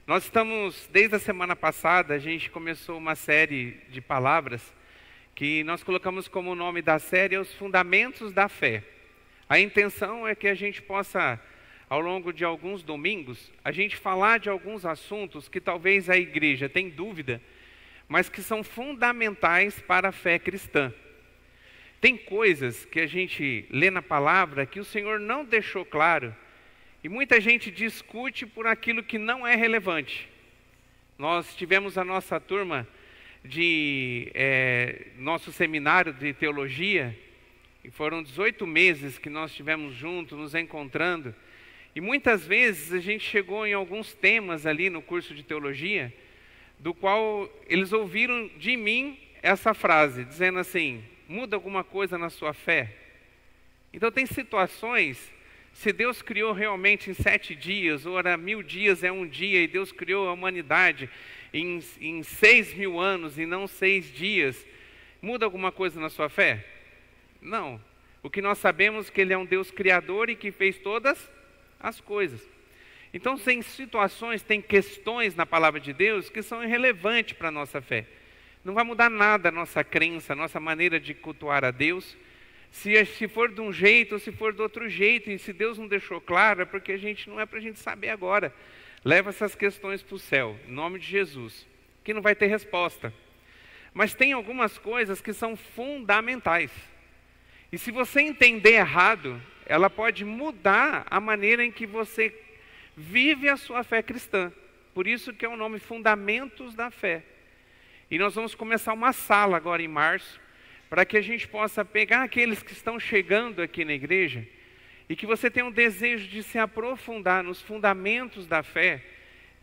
Nós estamos, desde a semana passada, a gente começou uma série de palavras que nós colocamos como nome da série Os Fundamentos da Fé. A intenção é que a gente possa, ao longo de alguns domingos, a gente falar de alguns assuntos que talvez a igreja tenha dúvida, mas que são fundamentais para a fé cristã. Tem coisas que a gente lê na palavra que o Senhor não deixou claro, e muita gente discute por aquilo que não é relevante. Nós tivemos a nossa turma de nosso seminário de teologia, e foram 18 meses que nós estivemos juntos, nos encontrando, e muitas vezes a gente chegou em alguns temas ali no curso de teologia, do qual eles ouviram de mim essa frase, dizendo assim: muda alguma coisa na sua fé? Então tem situações, se Deus criou realmente em 7 dias, ou era 1000 dias é um dia, e Deus criou a humanidade em 6.000 anos e não 6 dias, muda alguma coisa na sua fé? Não. O que nós sabemos é que Ele é um Deus criador e que fez todas as coisas. Então tem situações, tem questões na palavra de Deus que são irrelevantes para a nossa fé. Não vai mudar nada a nossa crença, a nossa maneira de cultuar a Deus. Se for de um jeito ou se for de outro jeito, e se Deus não deixou claro, é porque não é para a gente saber agora. Leva essas questões para o céu, em nome de Jesus, que não vai ter resposta. Mas tem algumas coisas que são fundamentais. E se você entender errado, ela pode mudar a maneira em que você vive a sua fé cristã. Por isso que é o nome Fundamentos da Fé. E nós vamos começar uma sala agora em março, para que a gente possa pegar aqueles que estão chegando aqui na igreja e que você tenha um desejo de se aprofundar nos fundamentos da fé,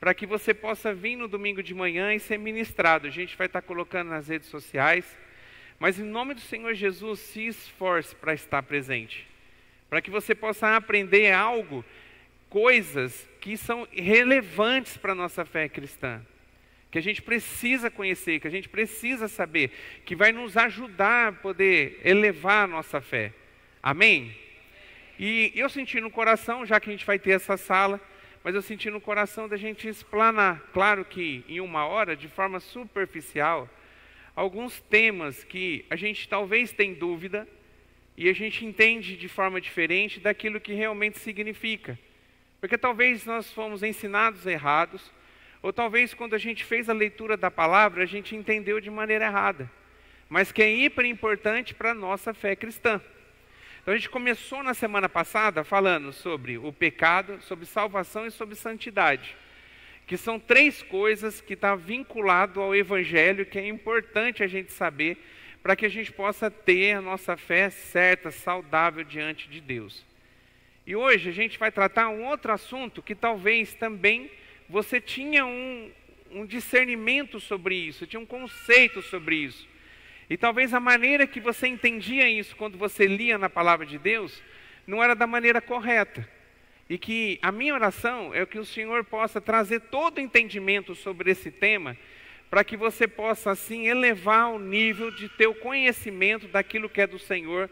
para que você possa vir no domingo de manhã e ser ministrado. A gente vai estar colocando nas redes sociais, mas em nome do Senhor Jesus, se esforce para estar presente, para que você possa aprender algo, coisas que são relevantes para a nossa fé cristã, que a gente precisa conhecer, que a gente precisa saber, que vai nos ajudar a poder elevar a nossa fé. Amém? E eu senti no coração, já que a gente vai ter essa sala, mas eu senti no coração da gente explanar, claro que em 1 hora, de forma superficial, alguns temas que a gente talvez tenha dúvida, e a gente entende de forma diferente daquilo que realmente significa. Porque talvez nós fomos ensinados errados, ou talvez quando a gente fez a leitura da palavra, a gente entendeu de maneira errada, mas que é hiper importante para a nossa fé cristã. Então a gente começou na semana passada falando sobre o pecado, sobre salvação e sobre santidade, que são 3 coisas que estão vinculadas ao Evangelho, que é importante a gente saber, para que a gente possa ter a nossa fé certa, saudável diante de Deus. E hoje a gente vai tratar um outro assunto que talvez também você tinha um discernimento sobre isso, tinha um conceito sobre isso. E talvez a maneira que você entendia isso quando você lia na palavra de Deus, não era da maneira correta. E que a minha oração é que o Senhor possa trazer todo o entendimento sobre esse tema, para que você possa assim elevar o nível de teu conhecimento daquilo que é do Senhor,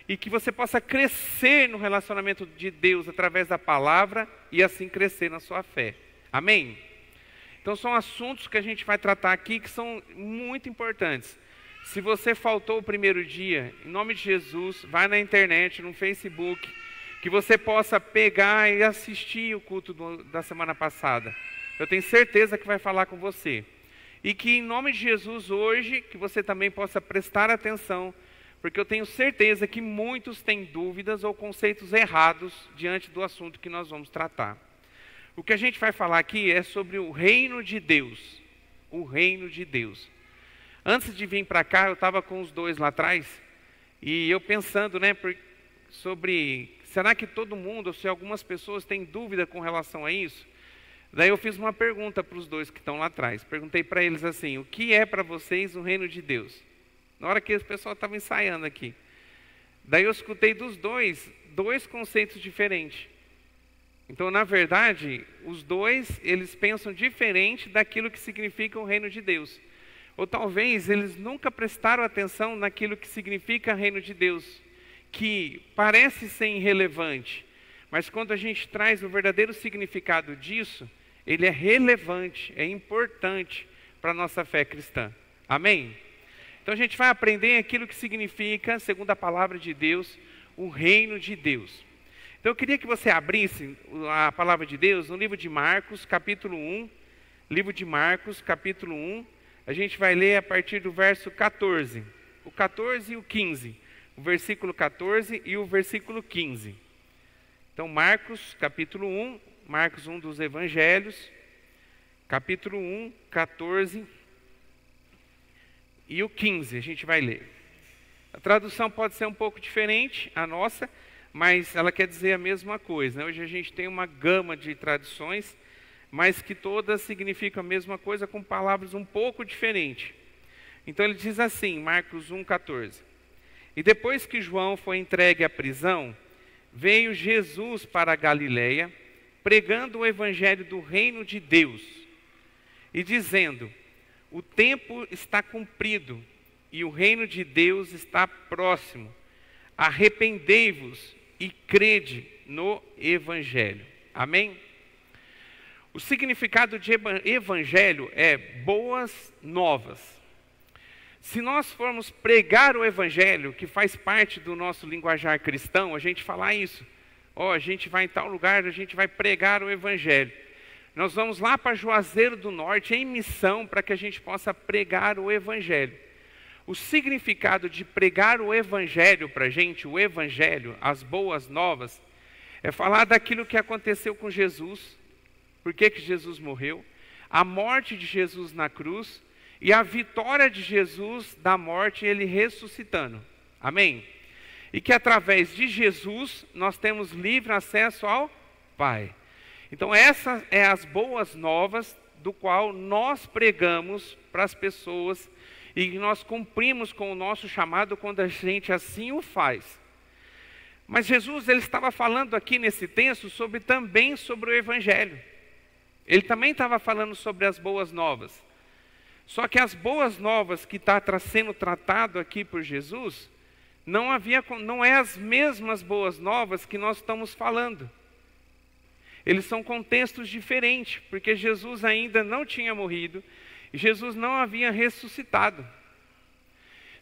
e que você possa crescer no relacionamento de Deus através da palavra, e assim crescer na sua fé. Amém? Então são assuntos que a gente vai tratar aqui que são muito importantes. Se você faltou o primeiro dia, em nome de Jesus, vai na internet, no Facebook, que você possa pegar e assistir o culto da semana passada. Eu tenho certeza que vai falar com você. E que em nome de Jesus hoje, que você também possa prestar atenção, porque eu tenho certeza que muitos têm dúvidas ou conceitos errados diante do assunto que nós vamos tratar. O que a gente vai falar aqui é sobre o reino de Deus. O reino de Deus. Antes de vir para cá, eu estava com os dois lá atrás, e eu pensando, sobre, será que todo mundo, ou se algumas pessoas têm dúvida com relação a isso? Daí eu fiz uma pergunta para os dois que estão lá atrás. Perguntei para eles assim: o que é para vocês o reino de Deus? Na hora que o pessoal estava ensaiando aqui. Daí eu escutei dos dois conceitos diferentes. Então, na verdade, os dois, eles pensam diferente daquilo que significa o reino de Deus. Ou talvez eles nunca prestaram atenção naquilo que significa o reino de Deus, que parece ser irrelevante, mas quando a gente traz o verdadeiro significado disso, ele é relevante, é importante para a nossa fé cristã. Amém? Então a gente vai aprender aquilo que significa, segundo a palavra de Deus, o reino de Deus. Então eu queria que você abrisse a palavra de Deus no livro de Marcos, capítulo 1. Livro de Marcos, capítulo 1. A gente vai ler a partir do verso 14. O 14 e o 15. O versículo 14 e o versículo 15. Então Marcos, capítulo 1. Marcos 1 dos Evangelhos. Capítulo 1, 14 e o 15. A gente vai ler. A tradução pode ser um pouco diferente, a nossa, mas ela quer dizer a mesma coisa, né? Hoje a gente tem uma gama de traduções, mas que todas significam a mesma coisa com palavras um pouco diferentes. Então ele diz assim, Marcos 1,14. E depois que João foi entregue à prisão, veio Jesus para a Galileia, pregando o evangelho do reino de Deus, e dizendo, o tempo está cumprido, e o reino de Deus está próximo. Arrependei-vos e crede no evangelho. Amém? O significado de evangelho é boas novas. Se nós formos pregar o evangelho, que faz parte do nosso linguajar cristão, a gente falar isso. A gente vai em tal lugar, a gente vai pregar o evangelho. Nós vamos lá para Juazeiro do Norte em missão para que a gente possa pregar o evangelho. O significado de pregar o evangelho para a gente, o evangelho, as boas novas, é falar daquilo que aconteceu com Jesus, por que Jesus morreu, a morte de Jesus na cruz e a vitória de Jesus da morte, ele ressuscitando. Amém? E que através de Jesus nós temos livre acesso ao Pai. Então essas é as boas novas do qual nós pregamos para as pessoas e nós cumprimos com o nosso chamado quando a gente assim o faz. Mas Jesus ele estava falando aqui nesse texto também sobre o evangelho. Ele também estava falando sobre as boas novas. Só que as boas novas que está sendo tratado aqui por Jesus, não é as mesmas boas novas que nós estamos falando. Eles são contextos diferentes, porque Jesus ainda não tinha morrido, e Jesus não havia ressuscitado.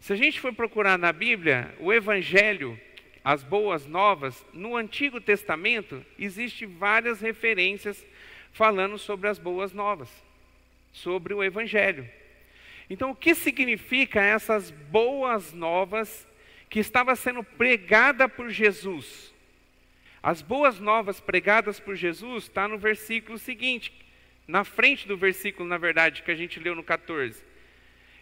Se a gente for procurar na Bíblia, o Evangelho, as boas novas, no Antigo Testamento, existem várias referências falando sobre as boas novas, sobre o Evangelho. Então, o que significa essas boas novas que estava sendo pregada por Jesus? As boas novas pregadas por Jesus está no versículo seguinte, na frente do versículo, na verdade, que a gente leu no 14.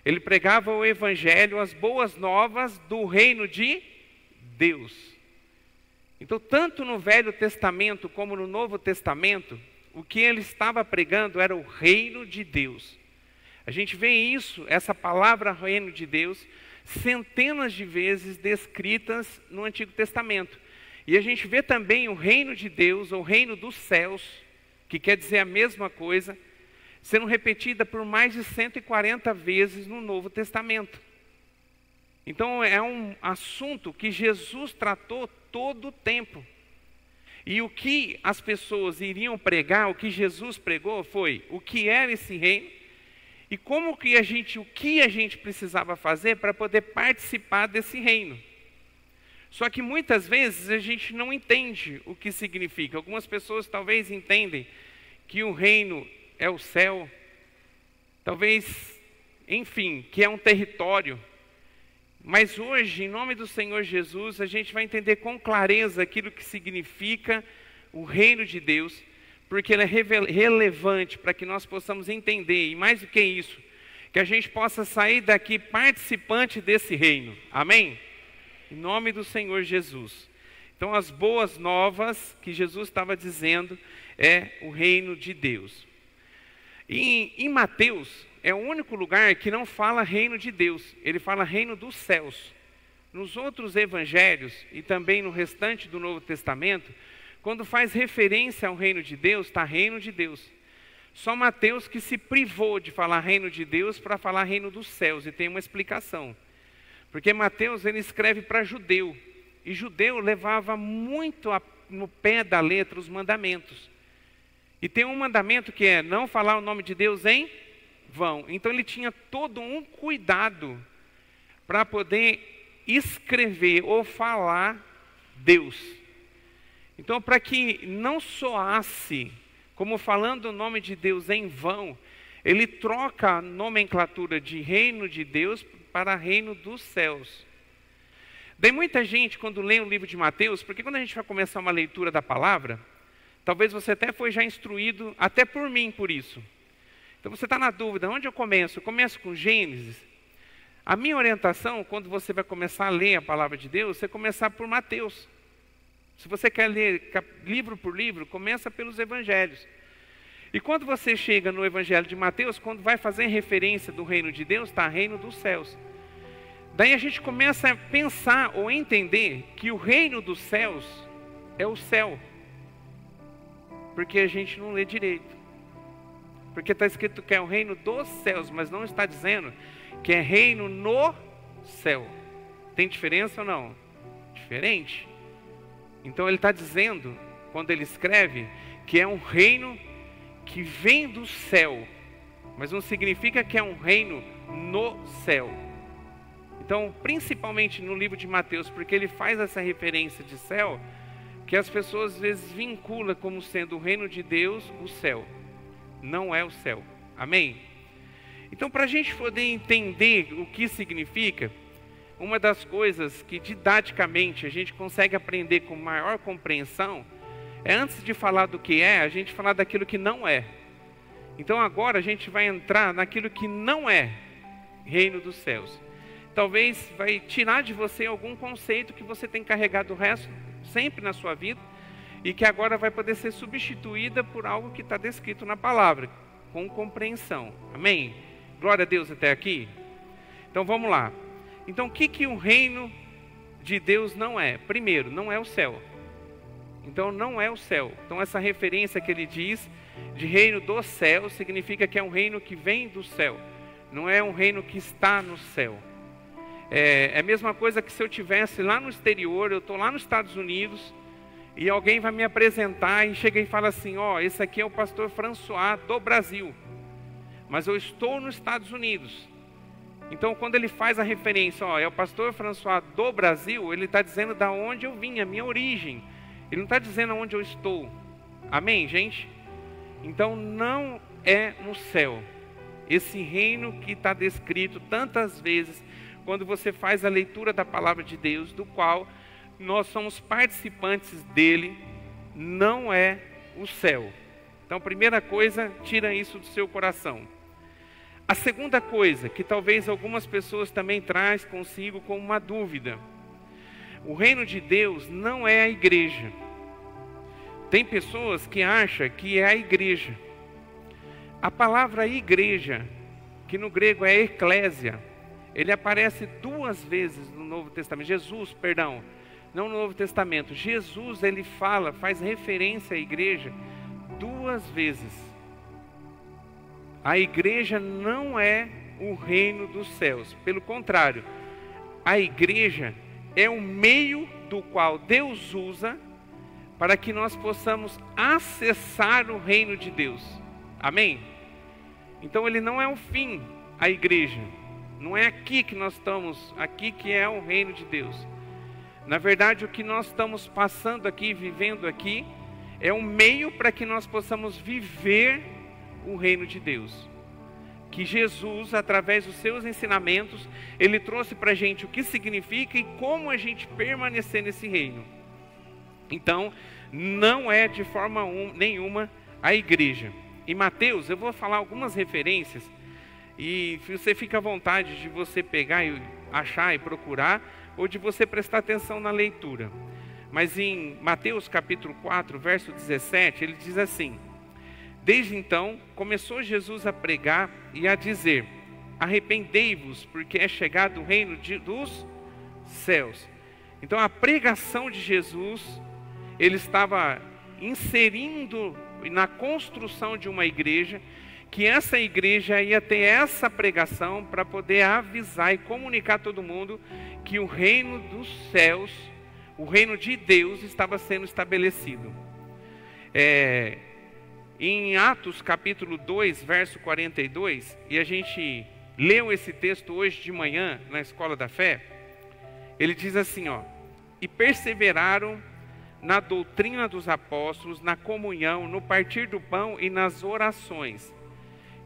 Ele pregava o evangelho, as boas novas do reino de Deus. Então, tanto no Velho Testamento como no Novo Testamento, o que ele estava pregando era o reino de Deus. A gente vê isso, essa palavra reino de Deus, centenas de vezes descritas no Antigo Testamento. E a gente vê também o reino de Deus, ou reino dos céus, que quer dizer a mesma coisa, sendo repetida por mais de 140 vezes no Novo Testamento. Então é um assunto que Jesus tratou todo o tempo. E o que as pessoas iriam pregar, o que Jesus pregou foi o que era esse reino e o que a gente precisava fazer para poder participar desse reino. Só que muitas vezes a gente não entende o que significa. Algumas pessoas talvez entendem que o reino é o céu, talvez, enfim, que é um território. Mas hoje, em nome do Senhor Jesus, a gente vai entender com clareza aquilo que significa o reino de Deus, porque ele é relevante para que nós possamos entender, e mais do que isso, que a gente possa sair daqui participante desse reino. Amém? Em nome do Senhor Jesus. Então, as boas novas que Jesus estava dizendo é o reino de Deus. E em Mateus, é o único lugar que não fala reino de Deus, ele fala reino dos céus. Nos outros evangelhos e também no restante do Novo Testamento, quando faz referência ao reino de Deus, está reino de Deus. Só Mateus que se privou de falar reino de Deus para falar reino dos céus, e tem uma explicação. Porque Mateus ele escreve para judeu, e judeu levava muito no pé da letra os mandamentos. E tem um mandamento que é não falar o nome de Deus em vão. Então ele tinha todo um cuidado para poder escrever ou falar Deus. Então, para que não soasse como falando o nome de Deus em vão, ele troca a nomenclatura de reino de Deus para reino dos céus. Daí muita gente, quando lê o livro de Mateus, porque quando a gente vai começar uma leitura da palavra, talvez você até foi já instruído, até por mim, por isso. Então você está na dúvida, onde eu começo? Eu começo com Gênesis. A minha orientação, quando você vai começar a ler a palavra de Deus, é começar por Mateus. Se você quer ler livro por livro, começa pelos evangelhos. E quando você chega no evangelho de Mateus, quando vai fazer referência do reino de Deus, está reino dos céus. Daí a gente começa a pensar ou entender que o reino dos céus é o céu. Porque a gente não lê direito. Porque está escrito que é o reino dos céus, mas não está dizendo que é reino no céu. Tem diferença ou não? Diferente. Então ele está dizendo, quando ele escreve, que é um reino que vem do céu, mas não significa que é um reino no céu. Então, principalmente no livro de Mateus, porque ele faz essa referência de céu, que as pessoas às vezes vinculam como sendo o reino de Deus, o céu. Não é o céu. Amém? Então, para a gente poder entender o que significa, uma das coisas que didaticamente a gente consegue aprender com maior compreensão é, antes de falar do que é, a gente falar daquilo que não é. Então agora a gente vai entrar naquilo que não é reino dos céus. Talvez vai tirar de você algum conceito que você tem carregado o resto sempre na sua vida e que agora vai poder ser substituída por algo que está descrito na palavra, com compreensão. Amém? Glória a Deus até aqui. Então vamos lá. Então o que o reino de Deus não é? Primeiro, não é o céu. Então não é o céu. Então essa referência que ele diz de reino do céu significa que é um reino que vem do céu. Não é um reino que está no céu. É a mesma coisa que se eu estivesse lá no exterior, eu estou lá nos Estados Unidos e alguém vai me apresentar e chega e fala assim, ó, esse aqui é o pastor François do Brasil, mas eu estou nos Estados Unidos. Então quando ele faz a referência, ó, é o pastor François do Brasil, ele está dizendo da onde eu vim, a minha origem. Ele não está dizendo onde eu estou. Amém, gente? Então não é no céu. Esse reino que está descrito tantas vezes quando você faz a leitura da palavra de Deus, do qual nós somos participantes dele, não é o céu. Então, primeira coisa, tira isso do seu coração. A segunda coisa, que talvez algumas pessoas também traz consigo como uma dúvida. O reino de Deus não é a igreja. Tem pessoas que acham que é a igreja. A palavra igreja, que no grego é eclésia, ele aparece 2 vezes no Novo Testamento. Jesus, perdão, não no Novo Testamento. Jesus, ele faz referência à igreja 2 vezes. A igreja não é o reino dos céus. Pelo contrário, a igreja é o meio do qual Deus usa para que nós possamos acessar o reino de Deus. Amém? Então ele não é o fim, a igreja. Não é aqui que nós estamos, aqui que é o reino de Deus. Na verdade, o que nós estamos passando aqui, vivendo aqui, é um meio para que nós possamos viver o reino de Deus. Que Jesus, através dos seus ensinamentos, ele trouxe para a gente o que significa e como a gente permanecer nesse reino. Então, não é de forma nenhuma a igreja. Em Mateus, eu vou falar algumas referências, e você fica à vontade de você pegar e achar e procurar, ou de você prestar atenção na leitura. Mas em Mateus capítulo 4, verso 17, ele diz assim: desde então, começou Jesus a pregar e a dizer: arrependei-vos, porque é chegado o reino dos céus. Então a pregação de Jesus, ele estava inserindo na construção de uma igreja, que essa igreja ia ter essa pregação para poder avisar e comunicar a todo mundo que o reino dos céus, o reino de Deus estava sendo estabelecido. em Atos capítulo 2, verso 42, e a gente leu esse texto hoje de manhã na Escola da Fé, ele diz assim, ó: e perseveraram na doutrina dos apóstolos, na comunhão, no partir do pão e nas orações.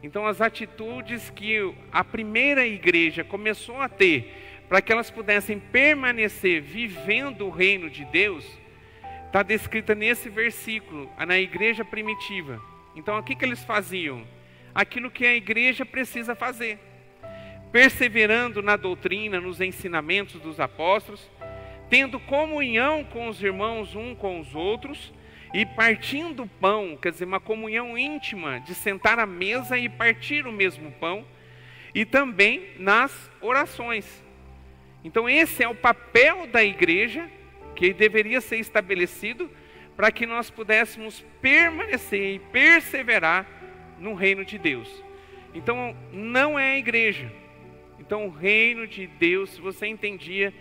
Então as atitudes que a primeira igreja começou a ter, para que elas pudessem permanecer vivendo o reino de Deus, está descrita nesse versículo, na igreja primitiva. Então o que eles faziam? Aquilo que a igreja precisa fazer. Perseverando na doutrina, nos ensinamentos dos apóstolos, tendo comunhão com os irmãos um com os outros, e partindo o pão, quer dizer, uma comunhão íntima, de sentar à mesa e partir o mesmo pão, e também nas orações. Então esse é o papel da igreja, que deveria ser estabelecido, para que nós pudéssemos permanecer e perseverar no reino de Deus. Então não é a igreja. Então o reino de Deus, se você entendia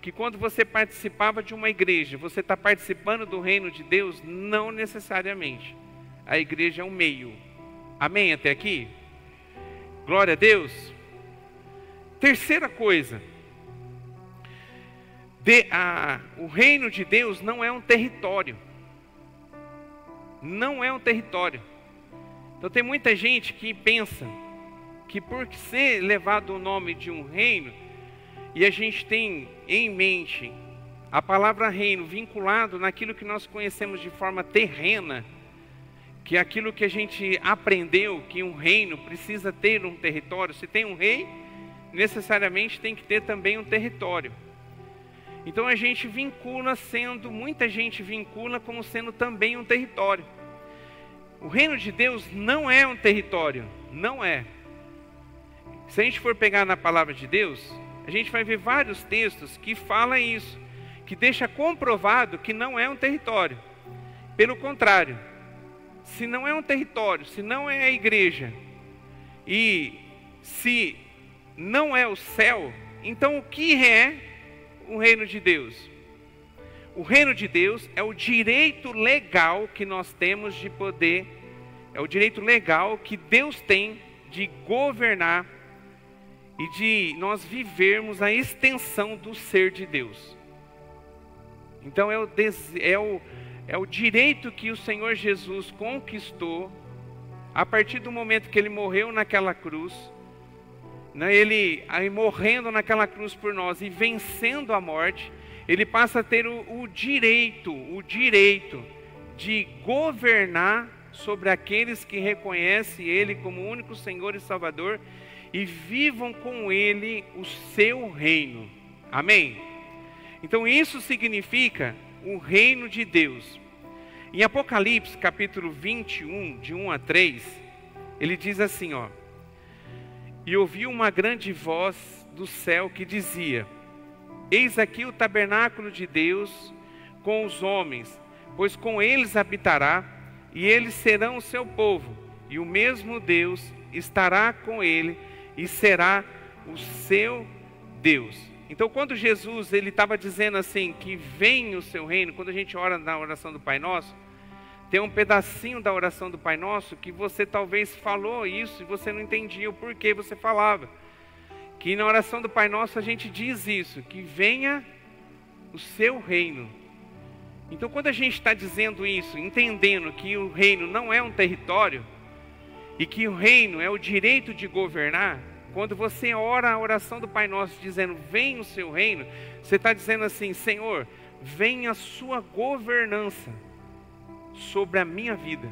que quando você participava de uma igreja, você está participando do reino de Deus, não necessariamente. A igreja é um meio. Amém até aqui? Glória a Deus. Terceira coisa, o reino de Deus não é um território. Não é um território. Então tem muita gente que pensa que por ser levado o nome de um reino, e a gente tem em mente a palavra reino vinculado naquilo que nós conhecemos de forma terrena, que é aquilo que a gente aprendeu, que um reino precisa ter um território. Se tem um rei, necessariamente tem que ter também um território. Então a gente muita gente vincula como sendo também um território. O reino de Deus não é um território, não é. Se a gente for pegar na palavra de Deus, a gente vai ver vários textos que falam isso, que deixa comprovado que não é um território. Pelo contrário, se não é um território, se não é a igreja, e se não é o céu, então o que é o reino de Deus? O reino de Deus é o direito legal que nós temos de poder, é o direito legal que Deus tem de governar e de nós vivermos a extensão do ser de Deus. Então é o direito que o Senhor Jesus conquistou a partir do momento que Ele morreu naquela cruz, né? Ele aí morrendo naquela cruz por nós e vencendo a morte, Ele passa a ter o direito de governar sobre aqueles que reconhecem Ele como único Senhor e Salvador e vivam com Ele o seu reino. Amém? Então isso significa o reino de Deus. Em Apocalipse capítulo 21, de 1 a 3, ele diz assim, ó: e ouvi uma grande voz do céu que dizia: eis aqui o tabernáculo de Deus com os homens, pois com eles habitará, e eles serão o seu povo, e o mesmo Deus estará com ele, e será o seu Deus. Então quando Jesus ele estava dizendo assim, que vem o seu reino, quando a gente ora na oração do Pai Nosso, tem um pedacinho da oração do Pai Nosso que você talvez falou isso e você não entendia o porquê você falava. Que na oração do Pai Nosso a gente diz isso, que venha o seu reino. Então quando a gente está dizendo isso, entendendo que o reino não é um território, e que o reino é o direito de governar, quando você ora a oração do Pai Nosso dizendo, vem o seu reino, você está dizendo assim, Senhor, venha a sua governança sobre a minha vida,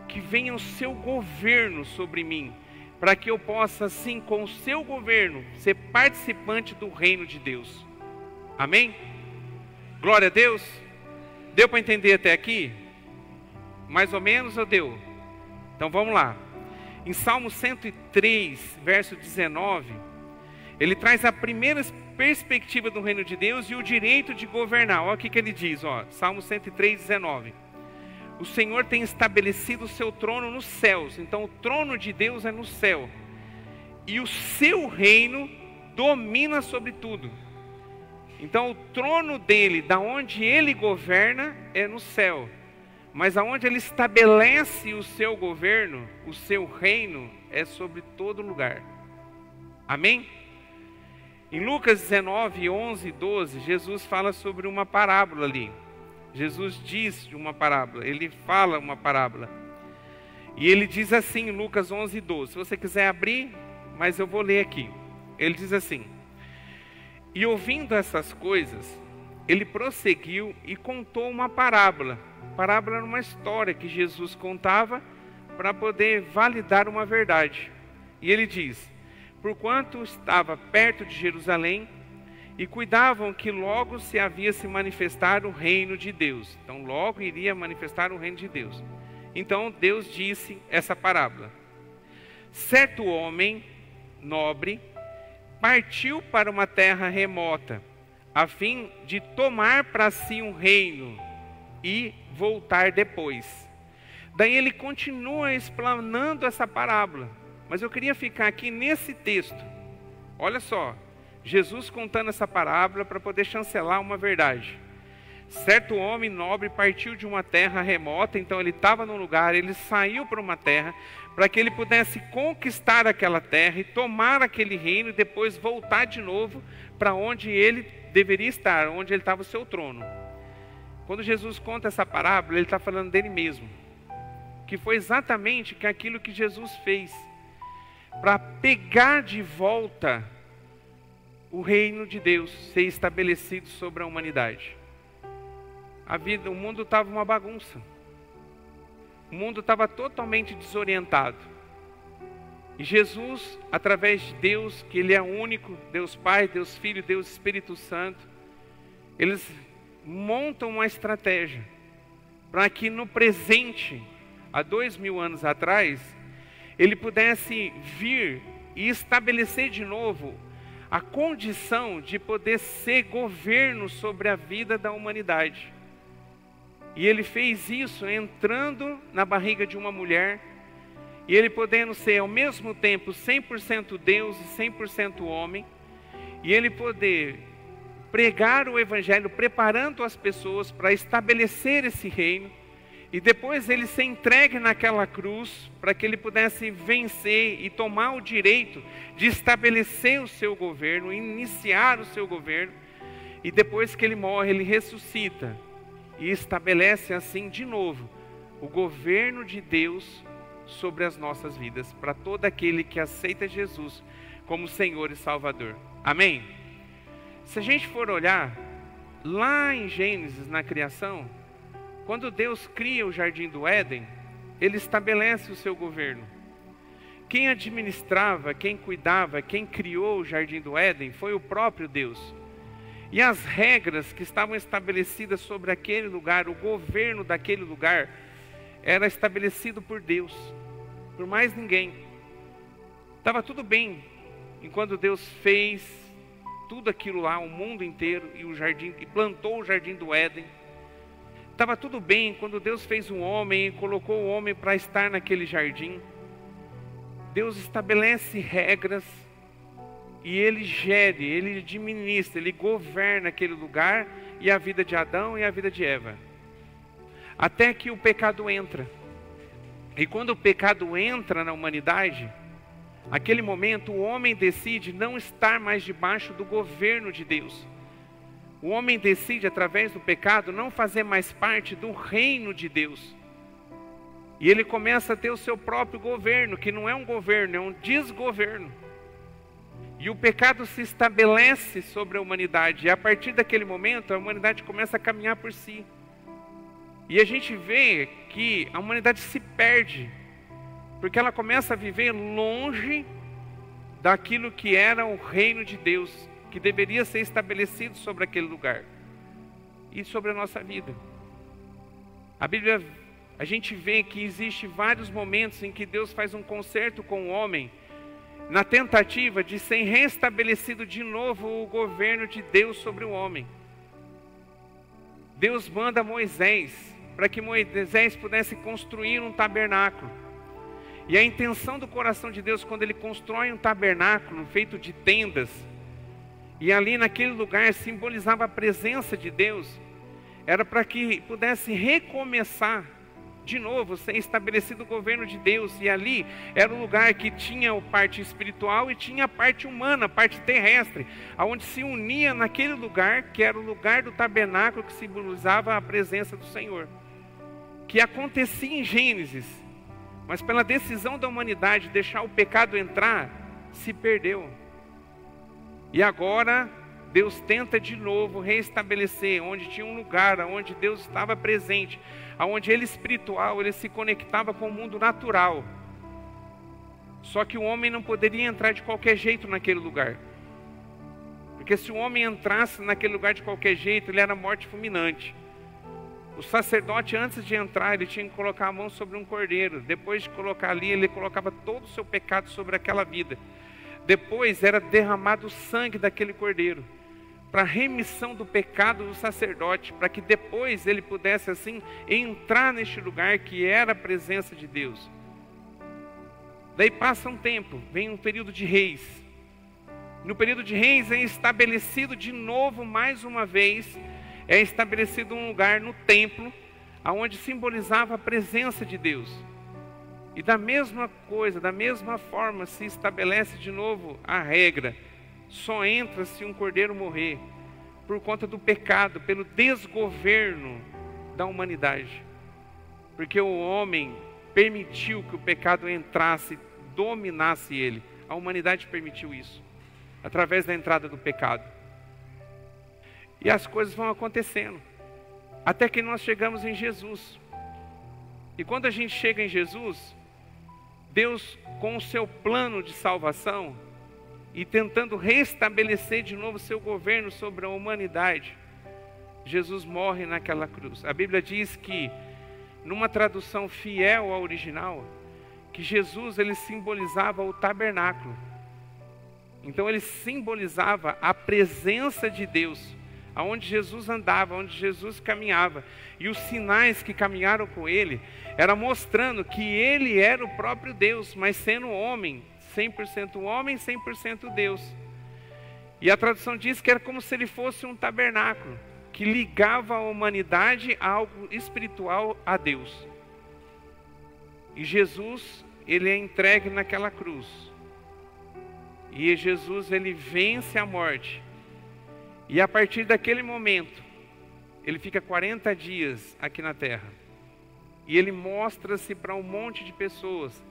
que venha o seu governo sobre mim, para que eu possa, assim, com o seu governo, ser participante do reino de Deus. Amém? Glória a Deus. Deu para entender até aqui? Mais ou menos ou deu? Então vamos lá. Em Salmo 103, verso 19, ele traz a primeira perspectiva do reino de Deus e o direito de governar. Olha o que ele diz, ó, Salmo 103, 19. O Senhor tem estabelecido o seu trono nos céus. Então o trono de Deus é no céu, e o seu reino domina sobre tudo. Então o trono dele, da onde ele governa, é no céu. mas aonde ele estabelece o seu governo, o seu reino, é sobre todo lugar. Amém? Em Lucas 19, 11 e 12, Jesus fala sobre uma parábola ali. Jesus diz de uma parábola, ele fala uma parábola. E ele diz assim em Lucas 11, 12. Se você quiser abrir, mas eu vou ler aqui. Ele diz assim: e ouvindo essas coisas, ele prosseguiu e contou uma parábola. Parábola era uma história que Jesus contava para poder validar uma verdade. E ele diz: porquanto estava perto de Jerusalém e cuidavam que logo se havia se manifestar o reino de Deus. Então logo iria manifestar o reino de Deus. Então Deus disse essa parábola: certo homem nobre partiu para uma terra remota, a fim de tomar para si um reino e voltar depois. Daí ele continua explanando essa parábola, mas eu queria ficar aqui nesse texto. Olha só, Jesus contando essa parábola para poder chancelar uma verdade. Certo homem nobre partiu de uma terra remota, então ele estava num lugar, ele saiu para uma terra, para que ele pudesse conquistar aquela terra e tomar aquele reino e depois voltar de novo para onde ele deveria estar, onde ele estava o seu trono. Quando Jesus conta essa parábola, ele está falando dele mesmo, que foi exatamente aquilo que Jesus fez, para pegar de volta o reino de Deus ser estabelecido sobre a humanidade. O mundo estava uma bagunça. O mundo estava totalmente desorientado. E Jesus, através de Deus, que Ele é único, Deus Pai, Deus Filho, Deus Espírito Santo, eles montam uma estratégia para que no presente, há 2000 anos atrás, Ele pudesse vir e estabelecer de novo a condição de poder ser governo sobre a vida da humanidade. E ele fez isso entrando na barriga de uma mulher, e ele podendo ser ao mesmo tempo 100% Deus e 100% homem, e ele poder pregar o evangelho, preparando as pessoas para estabelecer esse reino, e depois ele ser entregue naquela cruz, para que ele pudesse vencer e tomar o direito de estabelecer o seu governo, iniciar o seu governo, e depois que ele morre, ele ressuscita, e estabelece assim de novo o governo de Deus sobre as nossas vidas, para todo aquele que aceita Jesus como Senhor e Salvador. Amém? Se a gente for olhar lá em Gênesis, na criação, quando Deus cria o Jardim do Éden, Ele estabelece o seu governo. Quem administrava, quem cuidava, quem criou o Jardim do Éden foi o próprio Deus. E as regras que estavam estabelecidas sobre aquele lugar, o governo daquele lugar, era estabelecido por Deus, por mais ninguém. Estava tudo bem, enquanto Deus fez tudo aquilo lá, o mundo inteiro, e o jardim, e plantou o Jardim do Éden. Estava tudo bem quando Deus fez um homem e colocou o homem para estar naquele jardim. Deus estabelece regras, e Ele gere, Ele administra, Ele governa aquele lugar, e a vida de Adão e a vida de Eva. Até que o pecado entra. E quando o pecado entra na humanidade, naquele momento o homem decide não estar mais debaixo do governo de Deus. O homem decide, através do pecado, não fazer mais parte do reino de Deus. E ele começa a ter o seu próprio governo, que não é um governo, é um desgoverno. E o pecado se estabelece sobre a humanidade. E a partir daquele momento, a humanidade começa a caminhar por si. E a gente vê que a humanidade se perde, porque ela começa a viver longe daquilo que era o reino de Deus, que deveria ser estabelecido sobre aquele lugar e sobre a nossa vida. A Bíblia, a gente vê que existe vários momentos em que Deus faz um concerto com o homem, na tentativa de ser restabelecido de novo o governo de Deus sobre o homem. Deus manda Moisés para que Moisés pudesse construir um tabernáculo. E a intenção do coração de Deus, quando Ele constrói um tabernáculo feito de tendas, e ali naquele lugar simbolizava a presença de Deus, era para que pudesse recomeçar de novo ser estabelecido o governo de Deus. E ali era um lugar que tinha a parte espiritual e tinha a parte humana, a parte terrestre, aonde se unia naquele lugar, que era o lugar do tabernáculo, que simbolizava a presença do Senhor, que acontecia em Gênesis, mas pela decisão da humanidade de deixar o pecado entrar, se perdeu. E agora Deus tenta de novo reestabelecer, onde tinha um lugar, onde Deus estava presente, onde ele espiritual, ele se conectava com o mundo natural. Só que o homem não poderia entrar de qualquer jeito naquele lugar. Porque se o homem entrasse naquele lugar de qualquer jeito, ele era morte fulminante. O sacerdote, antes de entrar, ele tinha que colocar a mão sobre um cordeiro. Depois de colocar ali, ele colocava todo o seu pecado sobre aquela vida. Depois era derramado o sangue daquele cordeiro, para remissão do pecado do sacerdote, para que depois ele pudesse assim entrar neste lugar que era a presença de Deus. Daí passa um tempo, vem um período de reis. No período de reis é estabelecido de novo, mais uma vez, é estabelecido um lugar no templo, aonde simbolizava a presença de Deus. E da mesma coisa, da mesma forma, se estabelece de novo a regra: só entra se um cordeiro morrer, por conta do pecado, pelo desgoverno da humanidade. Porque o homem permitiu que o pecado entrasse, dominasse ele. A humanidade permitiu isso, através da entrada do pecado. E as coisas vão acontecendo, até que nós chegamos em Jesus. E quando a gente chega em Jesus, Deus, com o seu plano de salvação, e tentando restabelecer de novo seu governo sobre a humanidade, Jesus morre naquela cruz. A Bíblia diz que, numa tradução fiel ao original, que Jesus, ele simbolizava o tabernáculo. Então ele simbolizava a presença de Deus, aonde Jesus andava, onde Jesus caminhava. E os sinais que caminharam com ele, era mostrando que ele era o próprio Deus, mas sendo homem, 100% homem, 100% Deus. E a tradução diz que era como se ele fosse um tabernáculo, que ligava a humanidade a algo espiritual, a Deus. E Jesus, ele é entregue naquela cruz. E Jesus, ele vence a morte. E a partir daquele momento, ele fica 40 dias aqui na terra. E ele mostra-se para um monte de pessoas,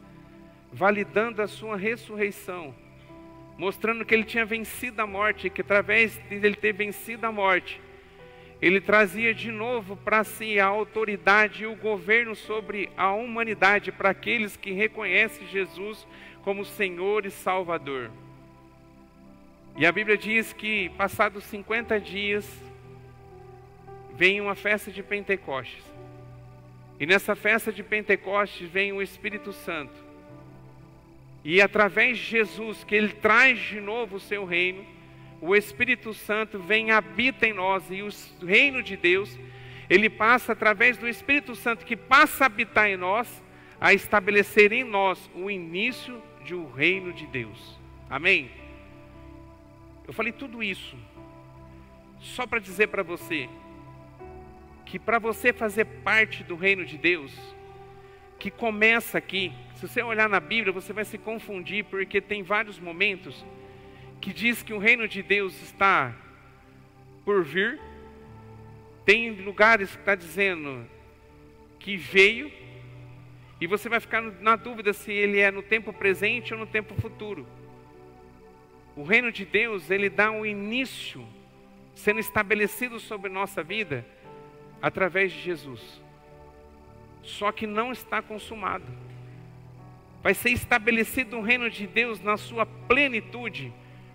validando a sua ressurreição, mostrando que ele tinha vencido a morte, que através de ele ter vencido a morte, ele trazia de novo para si a autoridade e o governo sobre a humanidade, para aqueles que reconhecem Jesus como Senhor e Salvador. E a Bíblia diz que, passados 50 dias, vem uma festa de Pentecostes. E nessa festa de Pentecostes vem o Espírito Santo. E através de Jesus, que ele traz de novo o seu reino, o Espírito Santo vem e habita em nós. E o reino de Deus, ele passa através do Espírito Santo, que passa a habitar em nós, a estabelecer em nós o início de um reino de Deus. Amém? Eu falei tudo isso só para dizer para você que, para você fazer parte do reino de Deus, que começa aqui, se você olhar na Bíblia, você vai se confundir, porque tem vários momentos que diz que o reino de Deus está por vir. Tem lugares que está dizendo que veio, e você vai ficar na dúvida se ele é no tempo presente ou no tempo futuro. O reino de Deus, ele dá um início, sendo estabelecido sobre nossa vida, através de Jesus. Só que não está consumado. Vai ser estabelecido o reino de Deus na sua plenitude,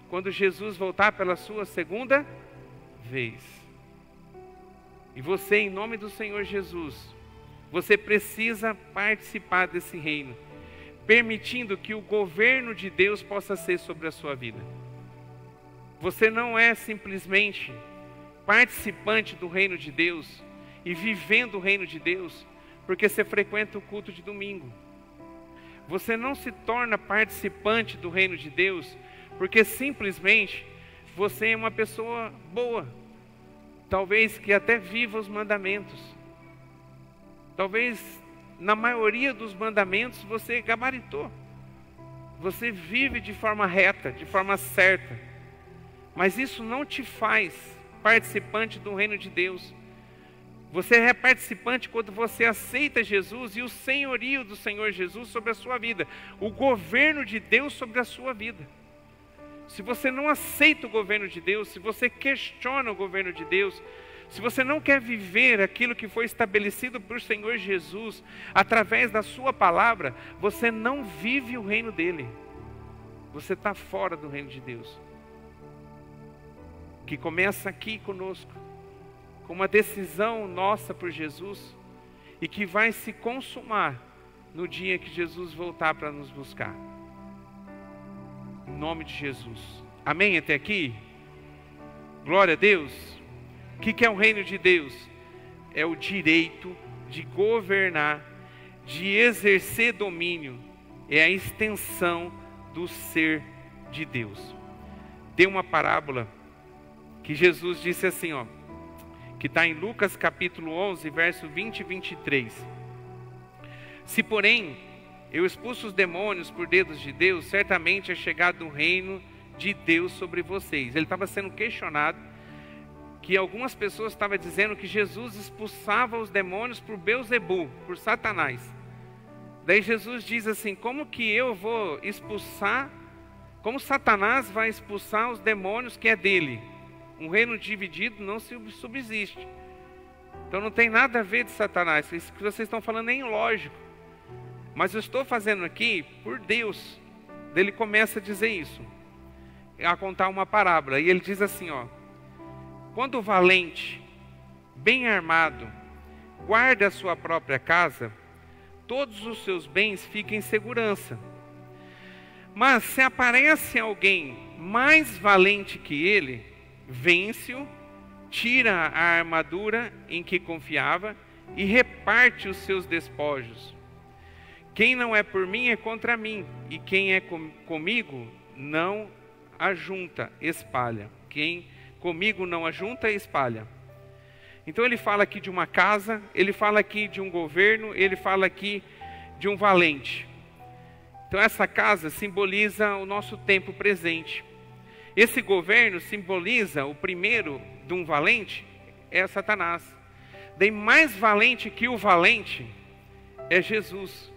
quando Jesus voltar pela sua segunda vez. E você, em nome do Senhor Jesus, você precisa participar desse reino, permitindo que o governo de Deus possa ser sobre a sua vida. Você não é simplesmente participante do reino de Deus e vivendo o reino de Deus porque você frequenta o culto de domingo. Você não se torna participante do reino de Deus porque simplesmente você é uma pessoa boa, talvez que até viva os mandamentos, talvez na maioria dos mandamentos você gabaritou. Você vive de forma reta, de forma certa. Mas isso não te faz participante do reino de Deus. Você é participante quando você aceita Jesus e o senhorio do Senhor Jesus sobre a sua vida. O governo de Deus sobre a sua vida. Se você não aceita o governo de Deus, se você questiona o governo de Deus, se você não quer viver aquilo que foi estabelecido por Senhor Jesus através da sua palavra, você não vive o reino dele. Você está fora do reino de Deus. Que começa aqui conosco, com uma decisão nossa por Jesus, e que vai se consumar no dia que Jesus voltar para nos buscar. Em nome de Jesus. Amém até aqui? Glória a Deus. O que é o reino de Deus? É o direito de governar, de exercer domínio. É a extensão do ser de Deus. Tem uma parábola que Jesus disse assim, que está em Lucas capítulo 11, verso 20 e 23. Se porém eu expulso os demônios por dedos de Deus, certamente é chegado o reino de Deus sobre vocês. Ele estava sendo questionado, que algumas pessoas estavam dizendo que Jesus expulsava os demônios por Belzebu, por Satanás. Daí Jesus diz assim, como que eu vou expulsar, como Satanás vai expulsar os demônios que é dele? Um reino dividido não subsiste. Então não tem nada a ver de Satanás. Isso que vocês estão falando é ilógico. Mas eu estou fazendo aqui por Deus. Ele começa a dizer isso, a contar uma parábola. E ele diz assim, quando o valente, bem armado, guarda a sua própria casa, todos os seus bens ficam em segurança. Mas se aparece alguém mais valente que ele, vence-o, tira a armadura em que confiava e reparte os seus despojos. Quem não é por mim é contra mim, e quem é comigo não ajunta, espalha. Quem comigo não ajunta, espalha. Então ele fala aqui de uma casa, ele fala aqui de um governo, ele fala aqui de um valente. Então essa casa simboliza o nosso tempo presente. Esse governo simboliza o primeiro de um valente, é Satanás. Daí mais valente que o valente é Jesus,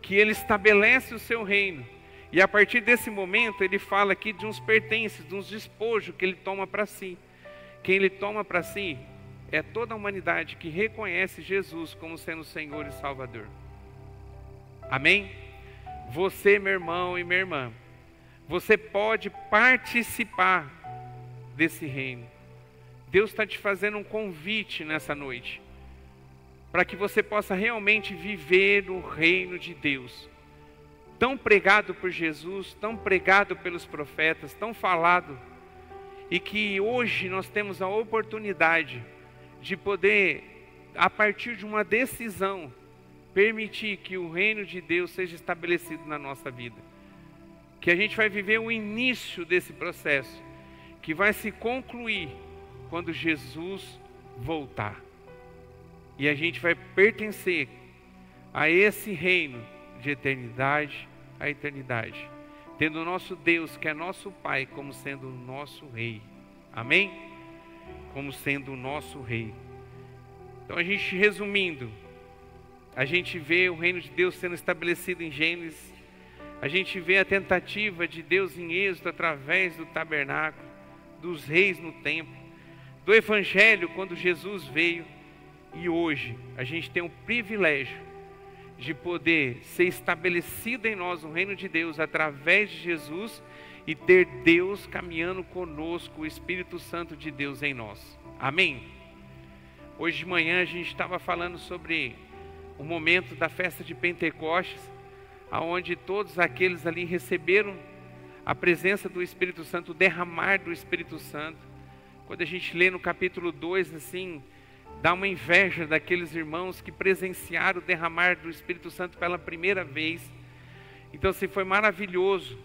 que ele estabelece o seu reino. E a partir desse momento ele fala aqui de uns pertences, de uns despojos que ele toma para si. Quem ele toma para si é toda a humanidade que reconhece Jesus como sendo Senhor e Salvador. Amém? Você, meu irmão e minha irmã, você pode participar desse reino. Deus está te fazendo um convite nessa noite, para que você possa realmente viver o reino de Deus, tão pregado por Jesus, tão pregado pelos profetas, tão falado, e que hoje nós temos a oportunidade de poder, a partir de uma decisão, permitir que o reino de Deus seja estabelecido na nossa vida. Que a gente vai viver o início desse processo, que vai se concluir quando Jesus voltar. E a gente vai pertencer a esse reino de eternidade a eternidade, tendo o nosso Deus, que é nosso Pai, como sendo o nosso Rei. Amém? Como sendo o nosso Rei. Então a gente, resumindo, a gente vê o reino de Deus sendo estabelecido em Gênesis. A gente vê a tentativa de Deus em Êxodo através do tabernáculo, dos reis no templo, do Evangelho quando Jesus veio. E hoje a gente tem o privilégio de poder ser estabelecido em nós o reino de Deus através de Jesus e ter Deus caminhando conosco, o Espírito Santo de Deus em nós. Amém? Hoje de manhã a gente estava falando sobre o momento da festa de Pentecostes, aonde todos aqueles ali receberam a presença do Espírito Santo, o derramar do Espírito Santo. Quando a gente lê no capítulo 2, assim, dá uma inveja daqueles irmãos que presenciaram o derramar do Espírito Santo pela primeira vez. Então, assim, foi maravilhoso.